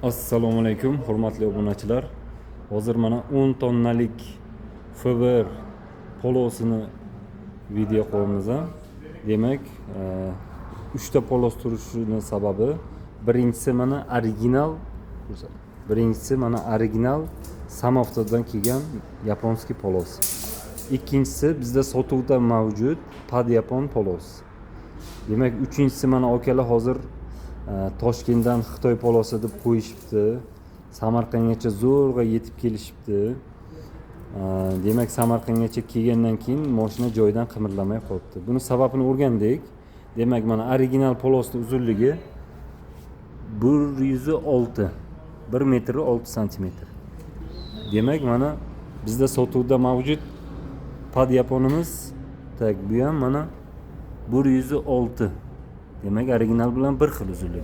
Assalomu alaykum, hurmatli obunachilar. Hozir mana 10 tonnalik FVR polosini video qo'yamiz. Demak, 3 ta polos turishini sababi birinchisi mana original Samovdan kelgan yaponskiy polos. Ikkinchisi bizda sotuvda mavjud Padyapon polos. Demak, uchinchisi mana akalar hozir Toshkentdan Xitoy polosi deb qo'yishibdi. Samarqandgacha zo'rg'a yetib kelishibdi. Demak, Samarqandgacha kelgandan keyin mashina joyidan qimirlamay qolibdi. Buni sababini o'rgandik. Demak, mana original polosning uzunligi 106, 1 metr 6 santimetr. Demak, mana bizda sotuvda mavjud Padyaponimiz, bu ham mana 106. Demak, original bilan bir xil uzunlik.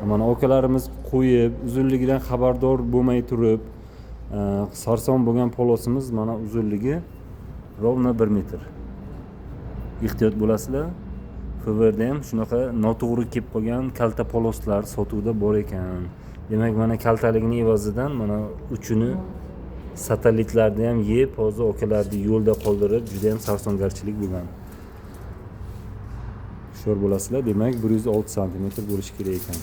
Mana akalarimiz qo'yib, uzunligidan xabardor bo'lmay turib, sarson bo'lgan polosimiz mana uzunligi rovna 1 metr. Ehtiyot bo'lasizlar. FVRda ham shunaqa noto'g'ri kelib qolgan kalta poloslar sotuvda bor ekan. Demak, mana kaltaligining evazidan mana uchini satellitlarda ham yeb, hozir akalarni yo'lda qoldirib, juda ham sarsongarchilik bo'lgan. Sho'r bo'lasizlar. Demak, 106 cm bo'lishi kerak ekan.